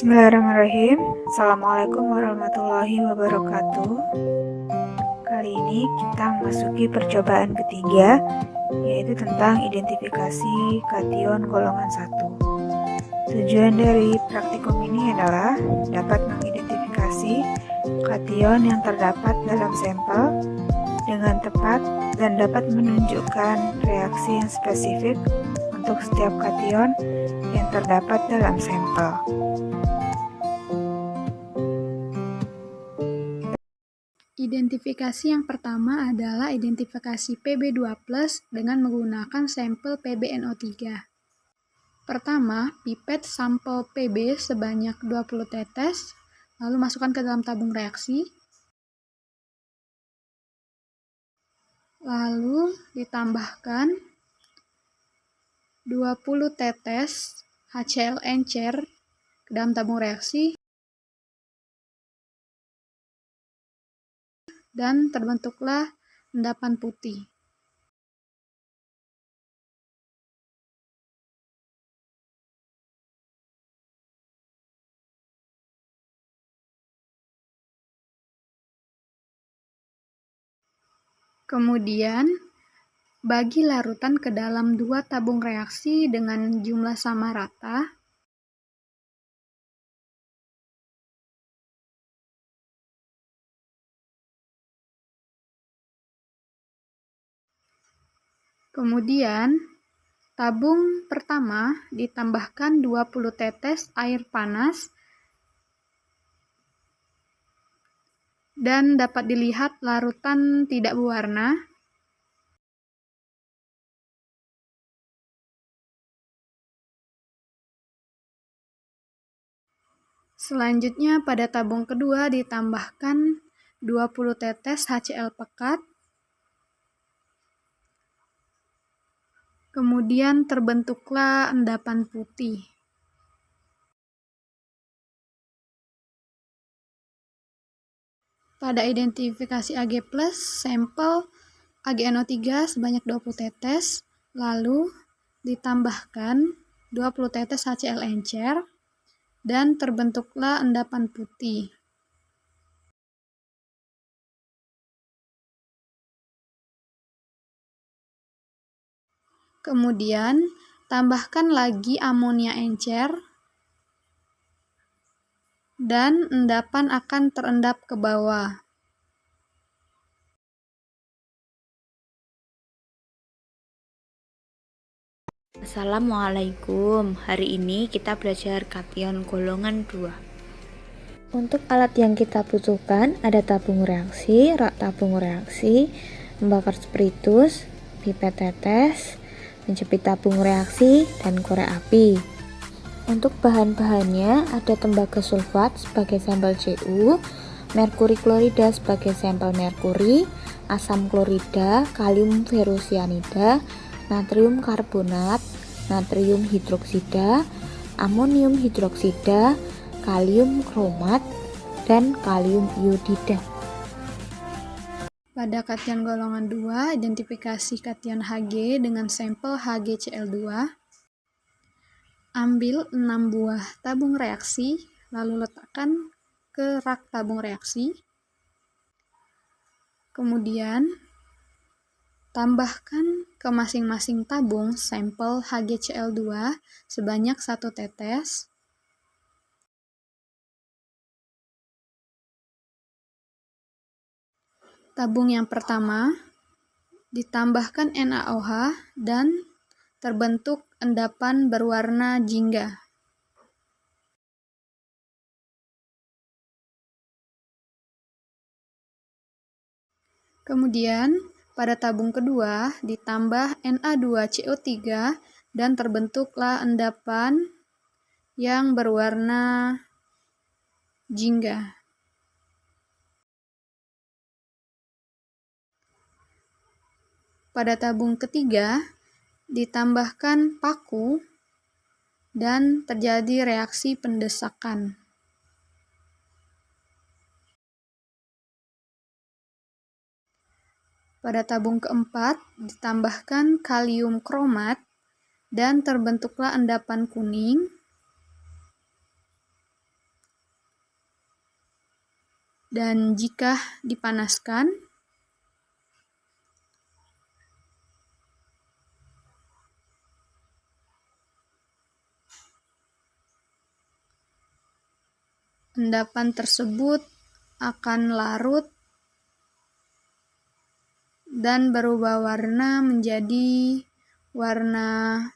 Bismillahirrahmanirrahim. Assalamualaikum warahmatullahi wabarakatuh. Kali ini kita memasuki percobaan ketiga, yaitu tentang identifikasi kation golongan 1. Tujuan dari praktikum ini adalah dapat mengidentifikasi kation yang terdapat dalam sampel dengan tepat dan dapat menunjukkan reaksi yang spesifik untuk setiap kation yang terdapat dalam sampel. Identifikasi yang pertama adalah identifikasi Pb2+ dengan menggunakan sampel PbNO3. Pertama, pipet sampel Pb sebanyak 20 tetes, lalu masukkan ke dalam tabung reaksi. Lalu ditambahkan 20 tetes HCl encer ke dalam tabung reaksi dan terbentuklah endapan putih. Kemudian, bagi larutan ke dalam 2 tabung reaksi dengan jumlah sama rata. Kemudian, tabung pertama ditambahkan 20 tetes air panas dan dapat dilihat larutan tidak berwarna. Selanjutnya pada tabung kedua ditambahkan 20 tetes HCl pekat. Kemudian terbentuklah endapan putih. Pada identifikasi Ag+, sampel AgNO3 sebanyak 20 tetes, lalu ditambahkan 20 tetes HCl encer, dan terbentuklah endapan putih. Kemudian, tambahkan lagi amonia encer, dan endapan akan terendap ke bawah. Assalamualaikum. Hari ini kita belajar kation golongan 2. Untuk alat yang kita butuhkan ada tabung reaksi, rak tabung reaksi, membakar spiritus, pipet tetes, menjepit tabung reaksi, dan korek api. Untuk bahan-bahannya ada tembaga sulfat sebagai sampel Cu, merkuri klorida sebagai sampel merkuri, asam klorida, kalium ferrocyanida, natrium karbonat, natrium hidroksida, amonium hidroksida, kalium kromat, dan kalium iodida. Pada kation golongan 2, identifikasi kation Hg dengan sampel HgCl2. Ambil 6 buah tabung reaksi, lalu letakkan ke rak tabung reaksi. Kemudian, tambahkan ke masing-masing tabung sampel HgCl2 sebanyak 1 tetes. Tabung yang pertama ditambahkan NaOH dan terbentuk endapan berwarna jingga. Kemudian, pada tabung kedua ditambah Na2CO3 dan terbentuklah endapan yang berwarna jingga. Pada tabung ketiga ditambahkan paku dan terjadi reaksi pendesakan. Pada tabung keempat ditambahkan kalium kromat dan terbentuklah endapan kuning. Dan jika dipanaskan, endapan tersebut akan larut dan berubah warna menjadi warna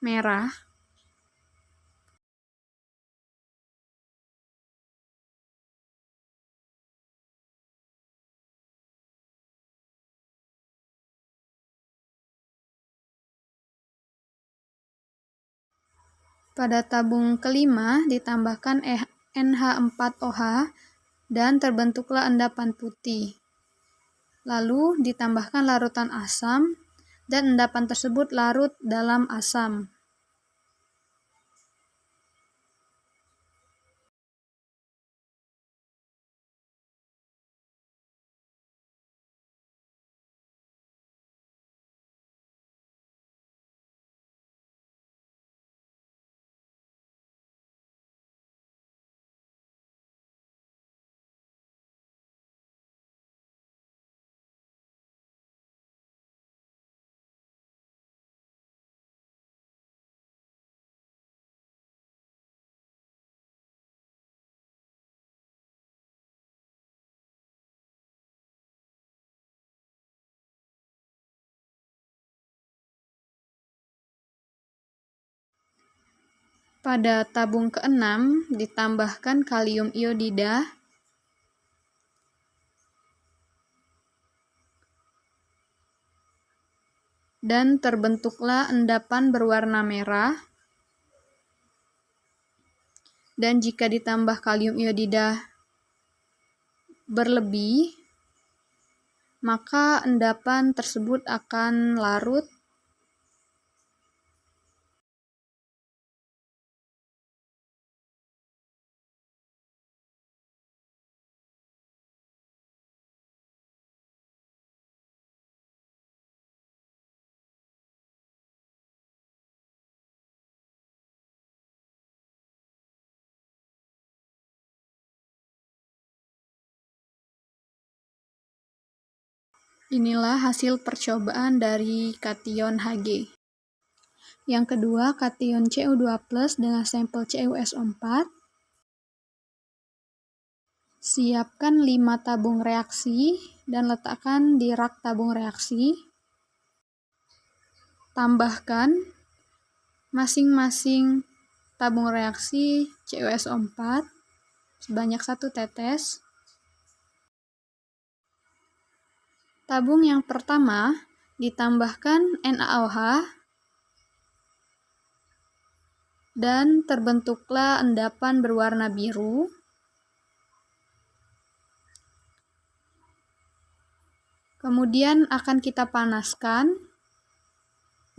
merah. Pada tabung kelima ditambahkan NH4OH dan terbentuklah endapan putih. Lalu ditambahkan larutan asam dan endapan tersebut larut dalam asam. Pada tabung keenam ditambahkan kalium iodida dan terbentuklah endapan berwarna merah. Dan jika ditambah kalium iodida berlebih, maka endapan tersebut akan larut Inilah hasil percobaan dari kation Hg. Yang kedua, kation Cu2+ dengan sampel CuSO4. Siapkan 5 tabung reaksi dan letakkan di rak tabung reaksi. Tambahkan masing-masing tabung reaksi CuSO4 sebanyak 1 tetes. Tabung yang pertama ditambahkan NaOH dan terbentuklah endapan berwarna biru. Kemudian akan kita panaskan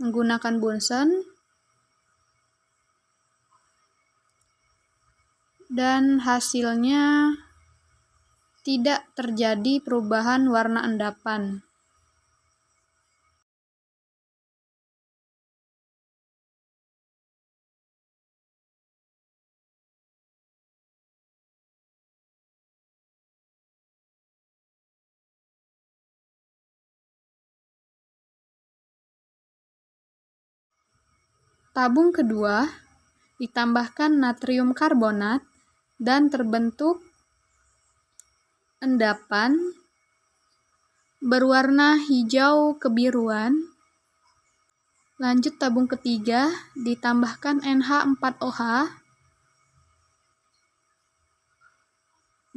menggunakan Bunsen dan hasilnya tidak terjadi perubahan warna endapan. Tabung kedua ditambahkan natrium karbonat dan terbentuk endapan berwarna hijau kebiruan. Lanjut tabung ketiga ditambahkan NH4OH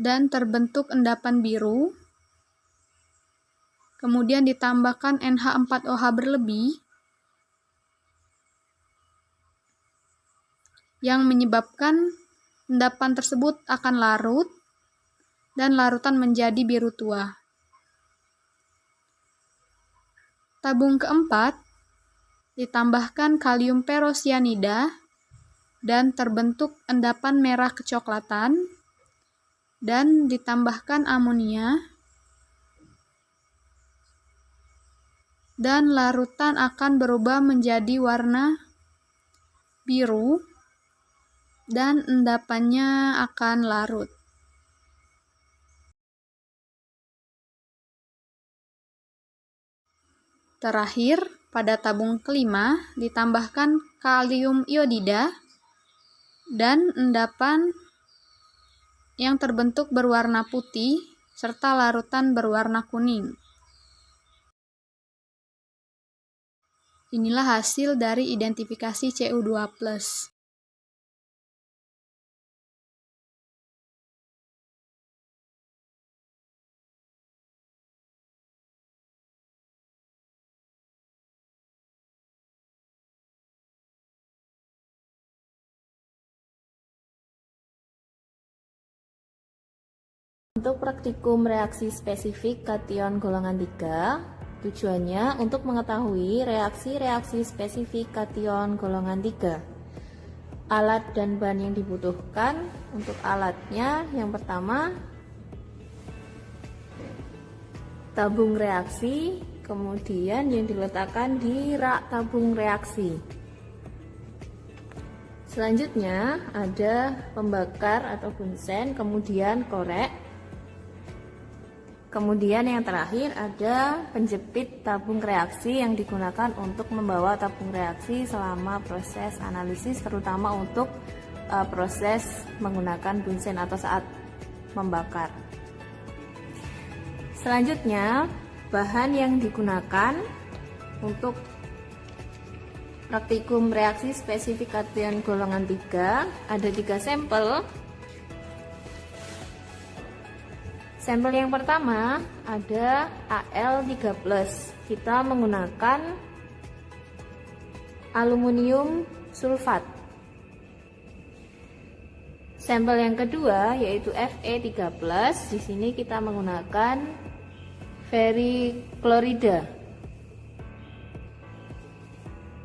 dan terbentuk endapan biru. Kemudian ditambahkan NH4OH berlebih yang menyebabkan endapan tersebut akan larut dan larutan menjadi biru tua. Tabung keempat ditambahkan kalium perosianida dan terbentuk endapan merah kecoklatan dan ditambahkan amonia dan larutan akan berubah menjadi warna biru dan endapannya akan larut. Terakhir, pada tabung kelima ditambahkan kalium iodida dan endapan yang terbentuk berwarna putih serta larutan berwarna kuning. Inilah hasil dari identifikasi Cu2+. Untuk praktikum reaksi spesifik kation golongan 3, tujuannya untuk mengetahui reaksi-reaksi spesifik kation golongan 3. Alat dan bahan yang dibutuhkan untuk alatnya, yang pertama tabung reaksi, kemudian yang diletakkan di rak tabung reaksi. Selanjutnya ada pembakar atau bunsen, kemudian korek. Kemudian yang terakhir ada penjepit tabung reaksi yang digunakan untuk membawa tabung reaksi selama proses analisis, terutama untuk proses menggunakan bunsen atau saat membakar. Selanjutnya, bahan yang digunakan untuk praktikum reaksi spesifik kation golongan 3 ada 3 sampel. Sampel yang pertama ada Al3+. Kita menggunakan aluminium sulfat. Sampel yang kedua yaitu Fe3+. Di sini kita menggunakan ferriklorida.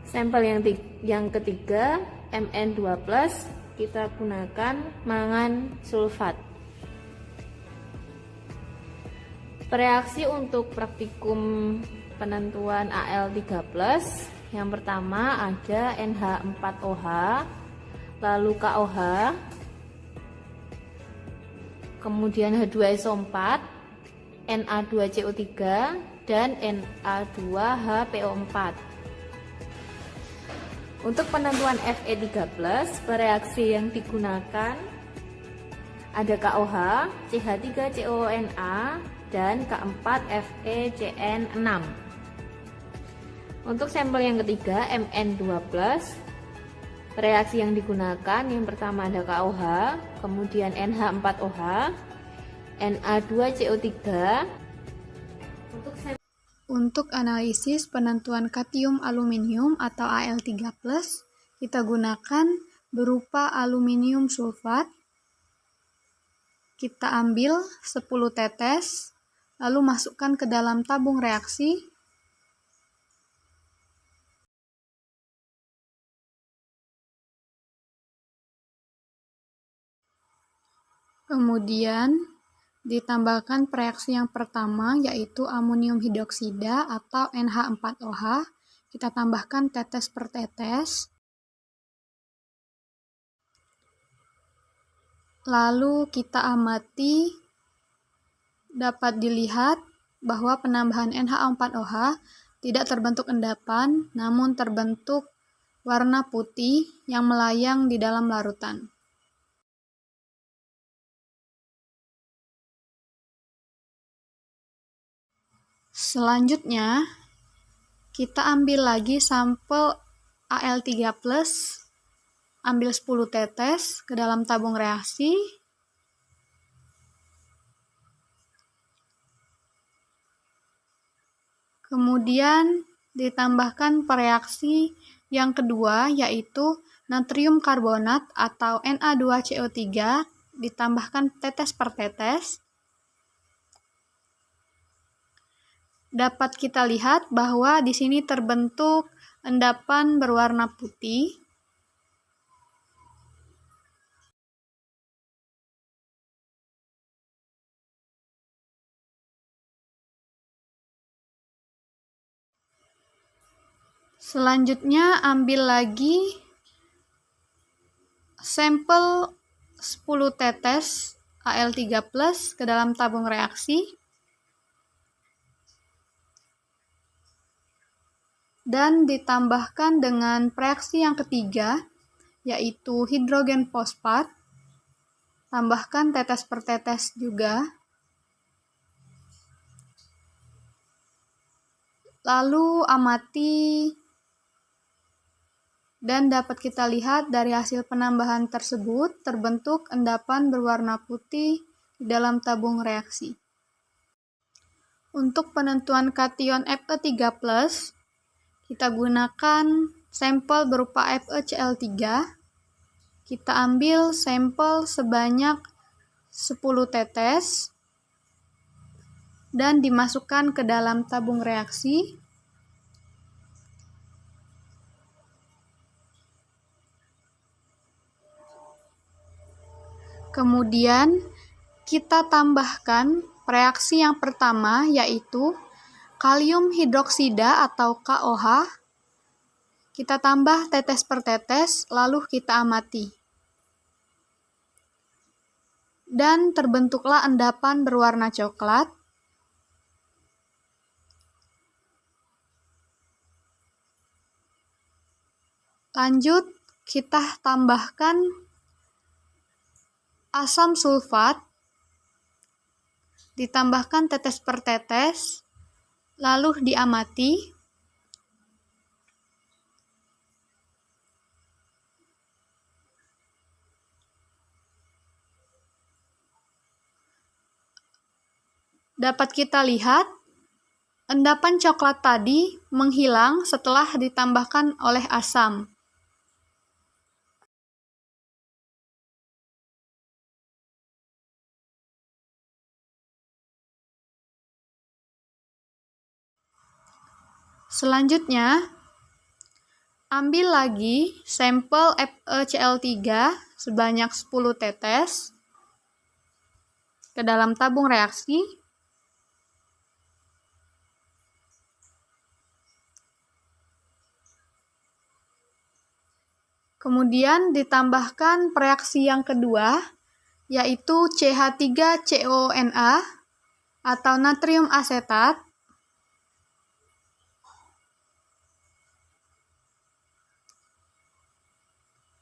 Sampel yang ketiga Mn2+. Kita gunakan mangan sulfat. Reaksi untuk praktikum penentuan Al3+, yang pertama ada NH4OH, lalu KOH, kemudian H2SO4, Na2CO3, dan Na2HPO4. Untuk penentuan Fe3+, bereaksi yang digunakan ada KOH, CH3COONA, dan K4FeCN6. Untuk sampel yang ketiga Mn2+, reaksi yang digunakan yang pertama ada KOH, kemudian NH4OH, Na2CO3. Untuk analisis penentuan katium aluminium atau Al3+, kita gunakan berupa aluminium sulfat. Kita ambil 10 tetes, lalu masukkan ke dalam tabung reaksi. Kemudian ditambahkan reaksi yang pertama yaitu amonium hidroksida atau NH4OH. Kita tambahkan tetes per tetes. Lalu kita amati, dapat dilihat bahwa penambahan NH4OH tidak terbentuk endapan, namun terbentuk warna putih yang melayang di dalam larutan. Selanjutnya, kita ambil lagi sampel Al3+, ambil 10 tetes ke dalam tabung reaksi. Kemudian ditambahkan reaksi yang kedua yaitu natrium karbonat atau Na2CO3, ditambahkan tetes per tetes. Dapat kita lihat bahwa di sini terbentuk endapan berwarna putih. Selanjutnya ambil lagi sampel 10 tetes Al3+ ke dalam tabung reaksi. dan ditambahkan dengan reaksi yang ketiga, yaitu hidrogen fosfat. Tambahkan tetes per tetes juga. Lalu amati, dan dapat kita lihat dari hasil penambahan tersebut terbentuk endapan berwarna putih di dalam tabung reaksi. Untuk penentuan kation Fe3+, kita gunakan sampel berupa FeCl3. Kita ambil sampel sebanyak 10 tetes dan dimasukkan ke dalam tabung reaksi. Kemudian kita tambahkan reaksi yang pertama, yaitu kalium hidroksida atau KOH. Kita tambah tetes per tetes, lalu kita amati. Dan terbentuklah endapan berwarna coklat. Lanjut, kita tambahkan asam sulfat, ditambahkan tetes per tetes, lalu diamati. Dapat kita lihat, endapan coklat tadi menghilang setelah ditambahkan oleh asam. Selanjutnya, ambil lagi sampel FeCl3 sebanyak 10 tetes ke dalam tabung reaksi. Kemudian ditambahkan reaksi yang kedua, yaitu CH3CONA atau natrium asetat.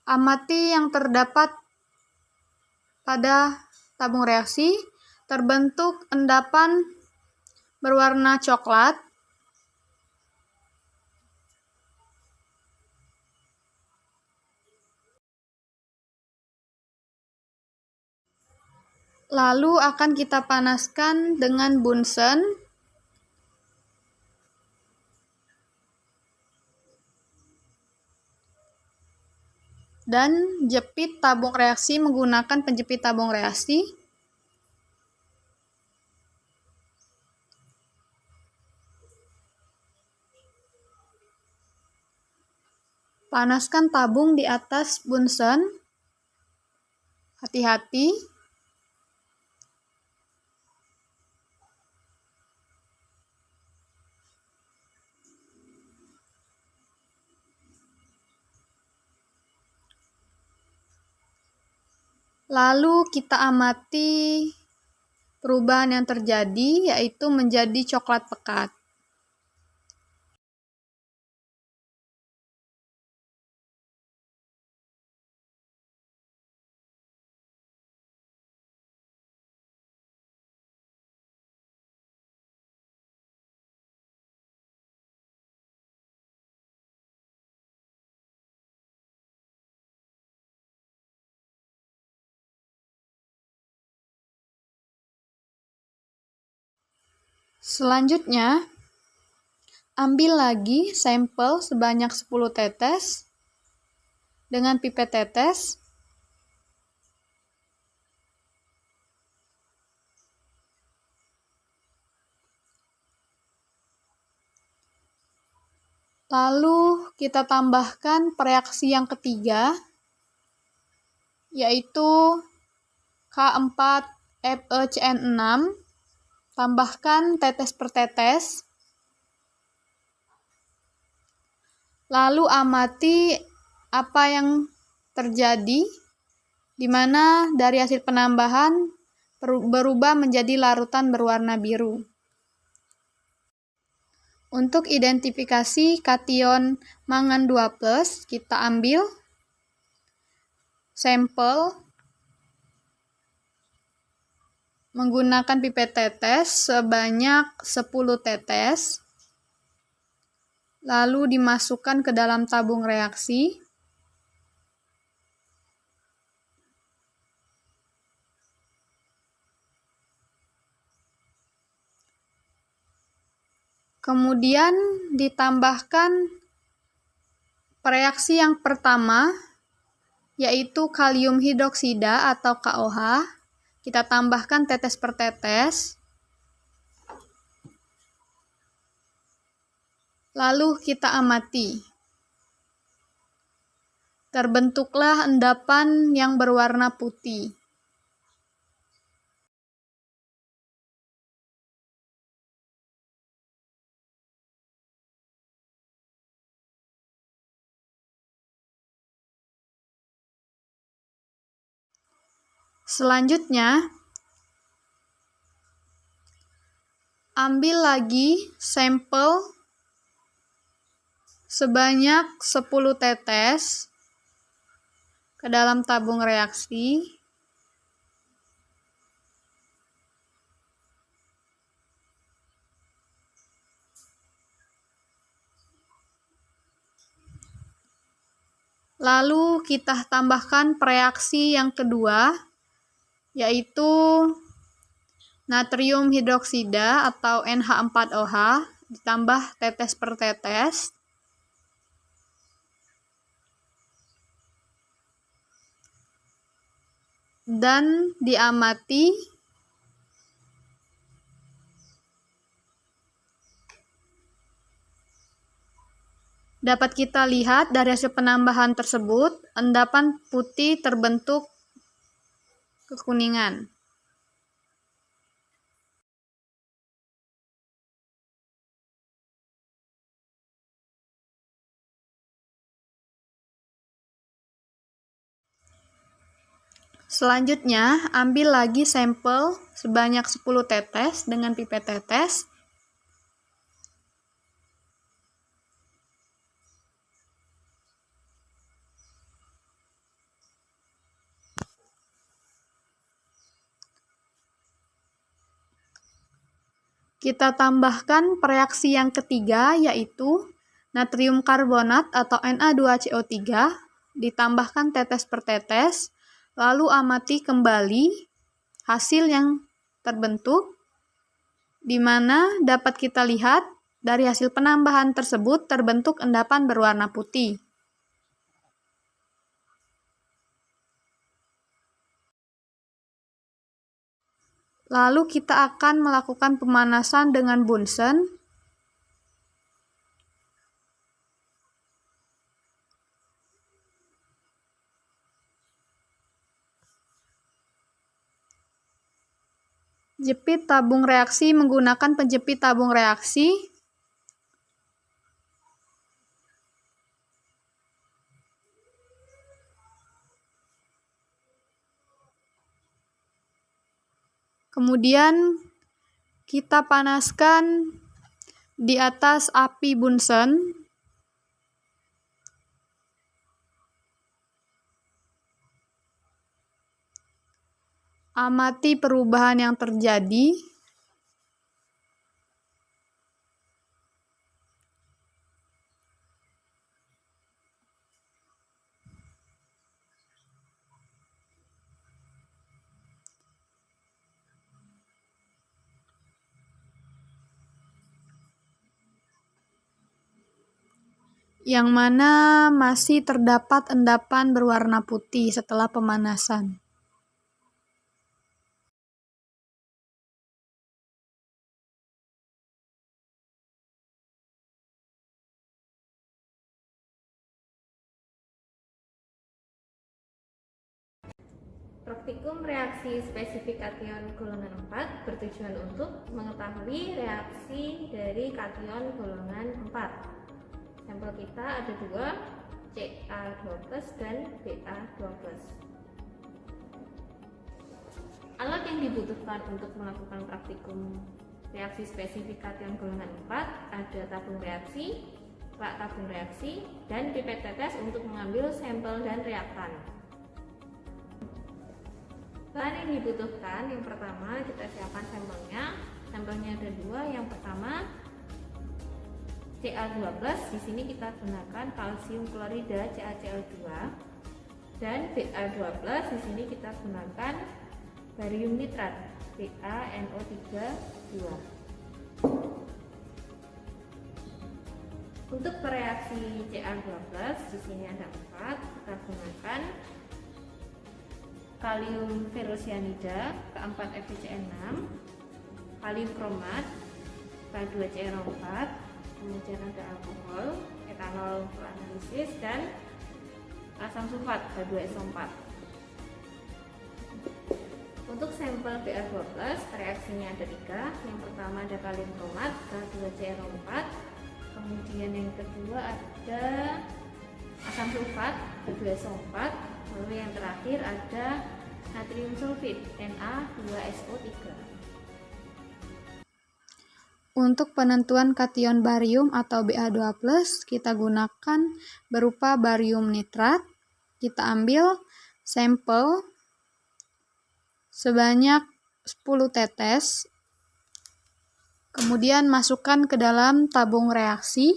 Amati yang terdapat pada tabung reaksi, terbentuk endapan berwarna coklat. Lalu akan kita panaskan dengan Bunsen. Dan jepit tabung reaksi menggunakan penjepit tabung reaksi. Panaskan tabung di atas Bunsen. Hati-hati. Lalu kita amati perubahan yang terjadi, yaitu menjadi coklat pekat. Selanjutnya, ambil lagi sampel sebanyak 10 tetes dengan pipet tetes. Lalu kita tambahkan reaksi yang ketiga, yaitu K4FeCN6. Tambahkan tetes per tetes. Lalu amati apa yang terjadi, di mana dari hasil penambahan berubah menjadi larutan berwarna biru. Untuk identifikasi kation mangan 2+, kita ambil sampel menggunakan pipet tetes sebanyak 10 tetes, lalu dimasukkan ke dalam tabung reaksi. Kemudian ditambahkan reaksi yang pertama, yaitu kalium hidroksida atau KOH. Kita tambahkan tetes per tetes. Lalu kita amati. Terbentuklah endapan yang berwarna putih. Selanjutnya, ambil lagi sampel sebanyak 10 tetes ke dalam tabung reaksi. Lalu kita tambahkan reaksi yang kedua, yaitu natrium hidroksida atau NH4OH, ditambah tetes per tetes. Dan diamati. Dapat kita lihat dari hasil penambahan tersebut, endapan putih terbentuk kekuningan. Selanjutnya, ambil lagi sampel sebanyak 10 tetes dengan pipet tetes. Kita tambahkan reaksi yang ketiga, yaitu natrium karbonat atau Na2CO3, ditambahkan tetes per tetes, lalu amati kembali hasil yang terbentuk, di mana dapat kita lihat dari hasil penambahan tersebut terbentuk endapan berwarna putih. Lalu kita akan melakukan pemanasan dengan Bunsen. Jepit tabung reaksi menggunakan penjepit tabung reaksi. Kemudian kita panaskan di atas api Bunsen. Amati perubahan yang terjadi. Yang mana masih terdapat endapan berwarna putih setelah pemanasan. Praktikum reaksi spesifik kation golongan 4 bertujuan untuk mengetahui reaksi dari kation golongan 4. Sampel kita ada dua, Ca2+ dan Ba2+. Alat yang dibutuhkan untuk melakukan praktikum reaksi spesifik kation golongan 4, ada tabung reaksi, rak tabung reaksi, dan pipet tetes untuk mengambil sampel dan reaktan. Bahan yang dibutuhkan, yang pertama kita siapkan sampelnya. Sampelnya ada dua. Yang pertama Ca2+, di sini kita gunakan kalsium klorida CaCl2, dan Ba2+, di sini kita gunakan barium nitrat BaNO3 2. Untuk bereaksi Ca2+, di sini ada 4. Kita gunakan kalium ferrocyanida K4FeCN6, kalium kromat K2CrO4, kemudian ada alkohol, etanol analisis, dan asam sulfat H2SO4. Untuk sampel Ba2+, reaksinya ada 3. Yang pertama ada kalium kromat K2CrO4, kemudian yang kedua ada asam sulfat H2SO4, lalu yang terakhir ada natrium sulfit Na2SO3. Untuk penentuan kation barium atau Ba2+, kita gunakan berupa barium nitrat. Kita ambil sampel sebanyak 10 tetes, kemudian masukkan ke dalam tabung reaksi.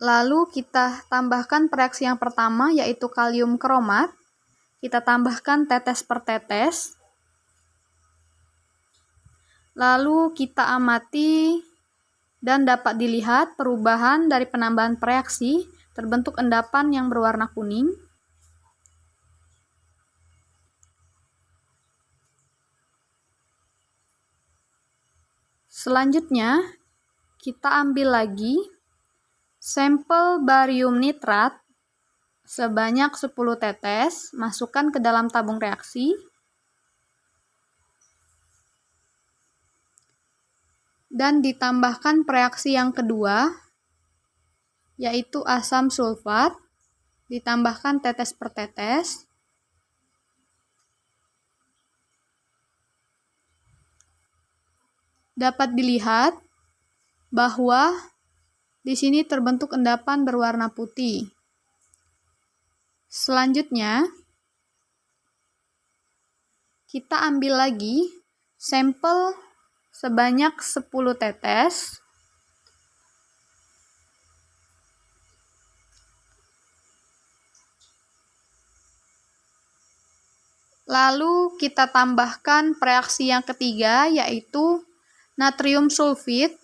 Lalu kita tambahkan reaksi yang pertama, yaitu kalium kromat. Kita tambahkan tetes per tetes. Lalu kita amati dan dapat dilihat perubahan dari penambahan reaksi, terbentuk endapan yang berwarna kuning. Selanjutnya, kita ambil lagi sampel barium nitrat sebanyak 10 tetes, masukkan ke dalam tabung reaksi. Dan ditambahkan reaksi yang kedua, yaitu asam sulfat, ditambahkan tetes per tetes. Dapat dilihat bahwa di sini terbentuk endapan berwarna putih. Selanjutnya, kita ambil lagi sampel sebanyak 10 tetes. Lalu kita tambahkan reaksi yang ketiga, yaitu natrium sulfit.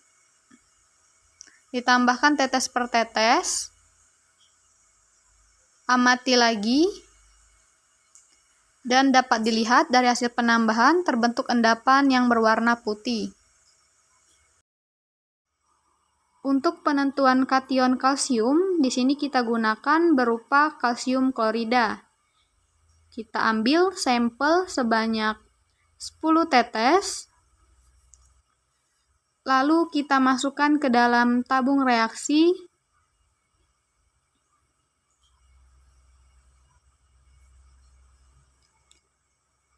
Ditambahkan tetes per tetes. Amati lagi. Dan dapat dilihat dari hasil penambahan terbentuk endapan yang berwarna putih. Untuk penentuan kation kalsium, di sini kita gunakan berupa kalsium klorida. Kita ambil sampel sebanyak 10 tetes. Lalu kita masukkan ke dalam tabung reaksi.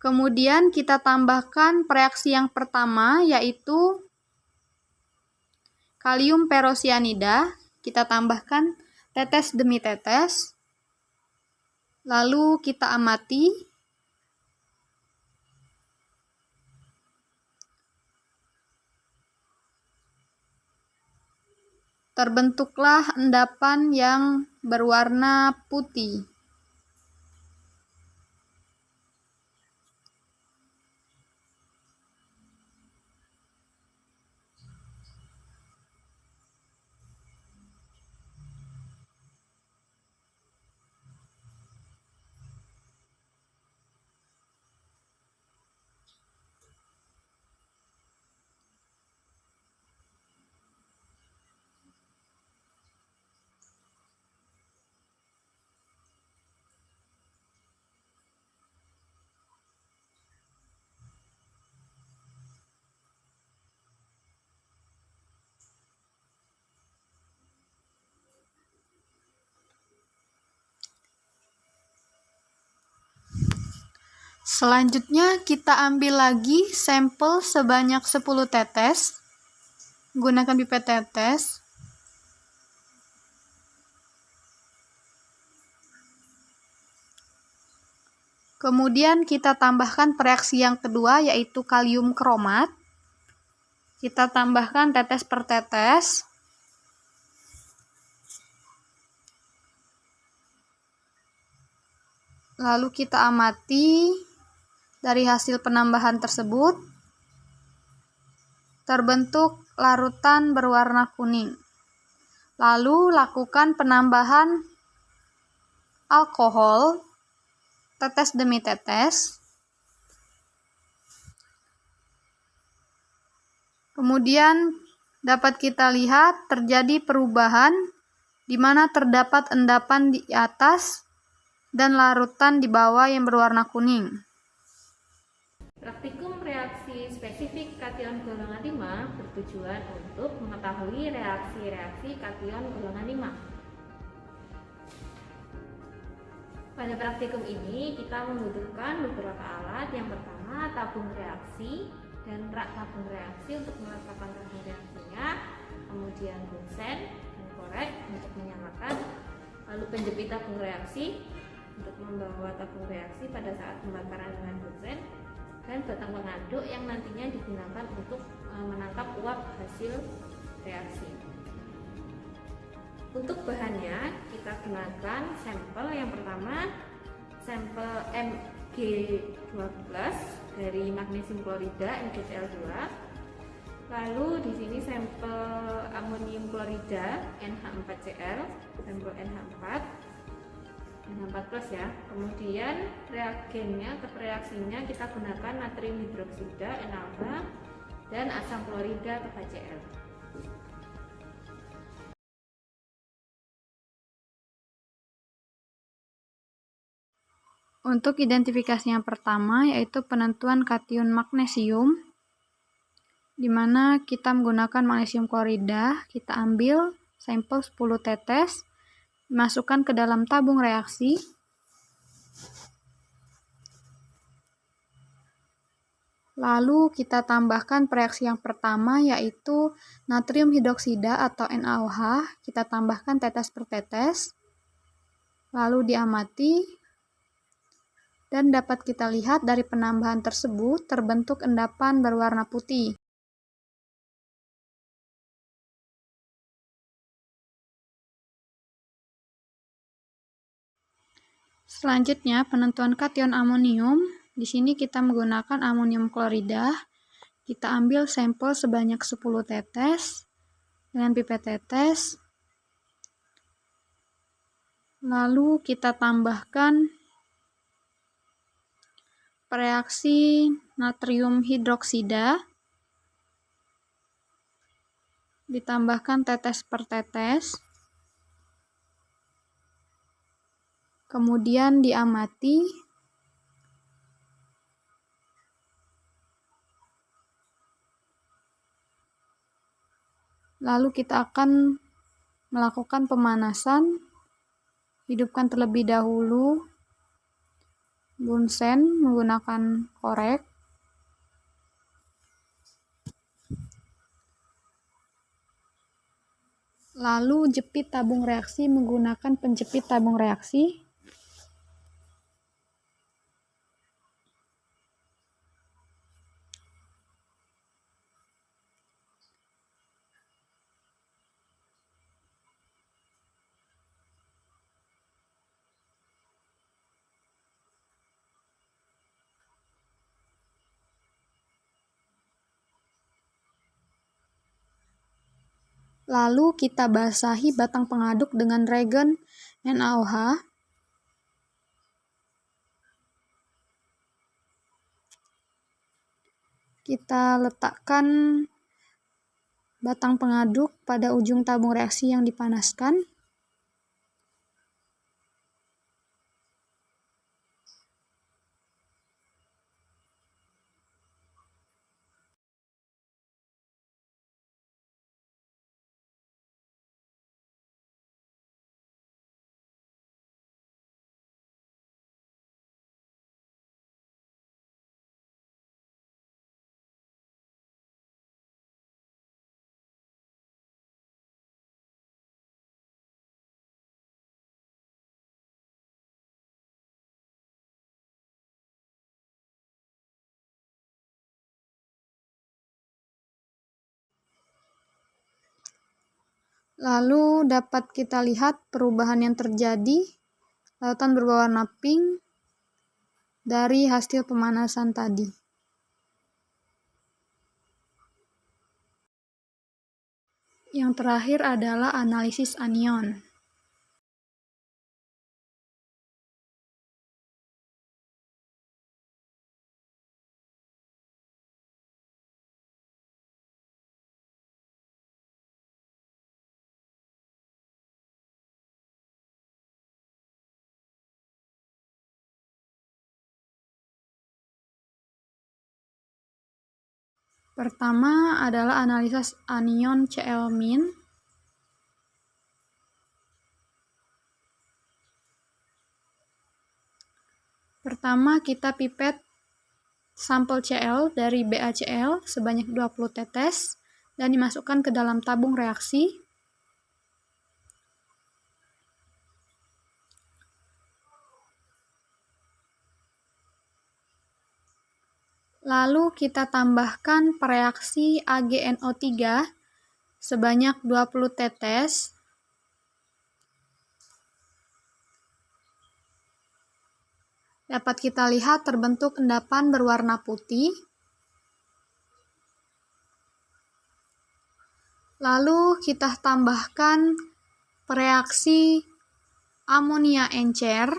Kemudian kita tambahkan reaksi yang pertama, yaitu kalium ferrocyanida. Kita tambahkan tetes demi tetes. Lalu kita amati. Terbentuklah endapan yang berwarna putih. Selanjutnya kita ambil lagi sampel sebanyak 10 tetes. Gunakan pipet tetes. Kemudian kita tambahkan reaksi yang kedua, yaitu kalium kromat. Kita tambahkan tetes per tetes. Lalu kita amati dari hasil penambahan tersebut, terbentuk larutan berwarna kuning. Lalu lakukan penambahan alkohol tetes demi tetes. Kemudian dapat kita lihat terjadi perubahan di mana terdapat endapan di atas dan larutan di bawah yang berwarna kuning. Praktikum reaksi spesifik kation golongan 5 bertujuan untuk mengetahui reaksi-reaksi kation golongan 5. Pada praktikum ini kita membutuhkan beberapa alat. Yang pertama, tabung reaksi dan rak tabung reaksi untuk meletakkan tabung reaksinya, kemudian bunsen dan korek untuk menyalakan, lalu penjepit tabung reaksi untuk membawa tabung reaksi pada saat pembakaran dengan bunsen, dan batang pengaduk yang nantinya digunakan untuk menangkap uap hasil reaksi. Untuk bahannya kita gunakan sampel yang pertama, sampel Mg12 dari magnesium klorida MgCl2. Lalu di sini sampel amonium klorida NH4Cl, sampel NH4 plus ya. Kemudian reagennya atau reaksinya kita gunakan natrium hidroksida NaOH dan asam klorida HCl. Untuk identifikasi yang pertama, yaitu penentuan kation magnesium, di mana kita menggunakan magnesium klorida. Kita ambil sampel 10 tetes, masukkan ke dalam tabung reaksi. Lalu kita tambahkan reaksi yang pertama, yaitu natrium hidroksida atau NaOH. Kita tambahkan tetes per tetes, lalu diamati, dan dapat kita lihat dari penambahan tersebut terbentuk endapan berwarna putih. Selanjutnya, penentuan kation amonium. Di sini kita menggunakan amonium klorida. Kita ambil sampel sebanyak 10 tetes dengan pipet tetes. Lalu kita tambahkan reaksi natrium hidroksida. Ditambahkan tetes per tetes. Kemudian diamati. Lalu kita akan melakukan pemanasan. Hidupkan terlebih dahulu bunsen menggunakan korek. Lalu jepit tabung reaksi menggunakan penjepit tabung reaksi. Lalu kita basahi batang pengaduk dengan reagen NaOH. Kita letakkan batang pengaduk pada ujung tabung reaksi yang dipanaskan. Lalu dapat kita lihat perubahan yang terjadi, larutan berwarna pink dari hasil pemanasan tadi. Yang terakhir adalah analisis anion. Pertama adalah analisis anion Cl-. Pertama kita pipet sampel Cl dari BaCl sebanyak 20 tetes dan dimasukkan ke dalam tabung reaksi. Lalu kita tambahkan pereaksi AgNO3 sebanyak 20 tetes. Dapat kita lihat terbentuk endapan berwarna putih. Lalu kita tambahkan pereaksi amonia encer.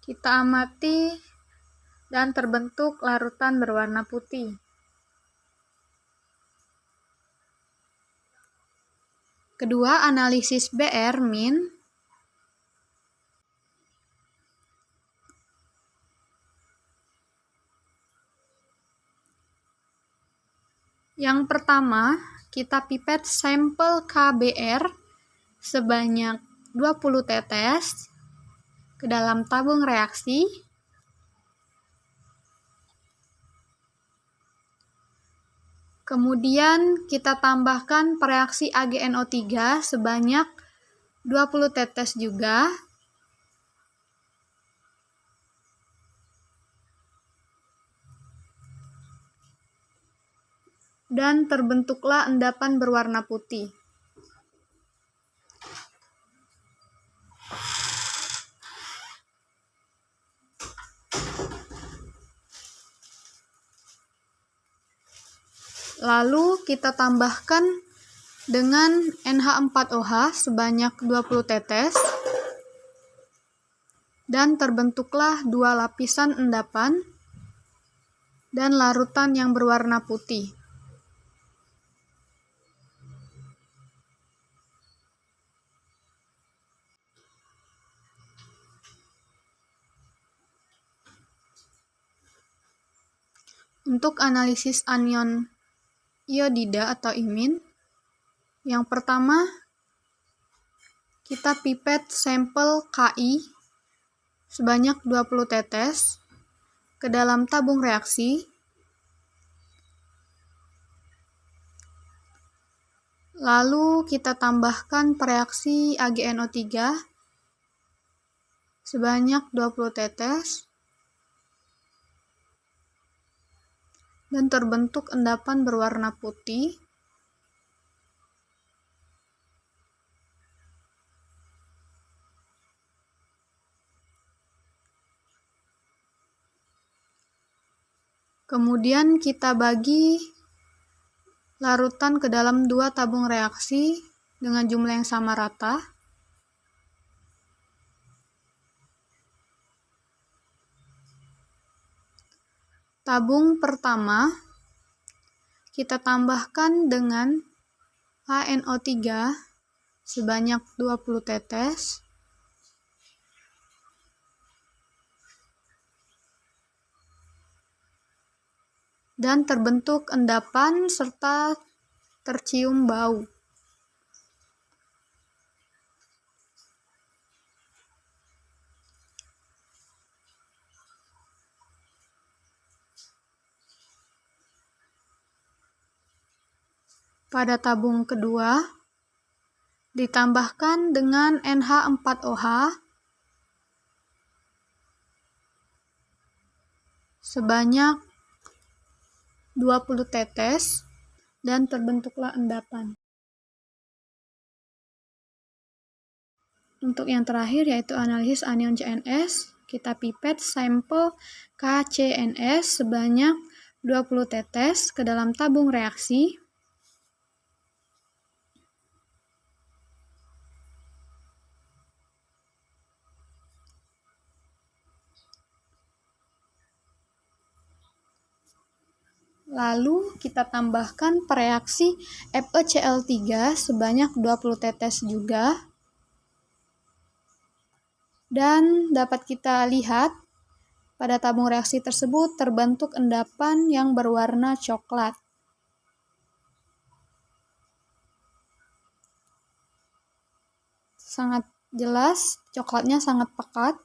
Kita amati dan terbentuk larutan berwarna putih. Kedua, analisis Br-. Yang pertama, kita pipet sampel KBr sebanyak 20 tetes ke dalam tabung reaksi. Kemudian kita tambahkan pereaksi AgNO3 sebanyak 20 tetes juga. Dan terbentuklah endapan berwarna putih. Lalu kita tambahkan dengan NH4OH sebanyak 20 tetes dan terbentuklah dua lapisan endapan dan larutan yang berwarna putih. Untuk analisis anion iodida atau imin, yang pertama kita pipet sampel Ki sebanyak 20 tetes ke dalam tabung reaksi. Lalu kita tambahkan pereaksi AgNO3 sebanyak 20 tetes dan terbentuk endapan berwarna putih. Kemudian kita bagi larutan ke dalam dua tabung reaksi dengan jumlah yang sama rata. Tabung pertama kita tambahkan dengan HNO3 sebanyak 20 tetes. Dan terbentuk endapan serta tercium bau. Pada tabung kedua, ditambahkan dengan NH4OH sebanyak 20 tetes dan terbentuklah endapan. Untuk yang terakhir yaitu analisis anion CNS, kita pipet sampel KCNS sebanyak 20 tetes ke dalam tabung reaksi. Lalu kita tambahkan pereaksi FeCl3 sebanyak 20 tetes juga. Dan dapat kita lihat pada tabung reaksi tersebut terbentuk endapan yang berwarna coklat. Sangat jelas, coklatnya sangat pekat.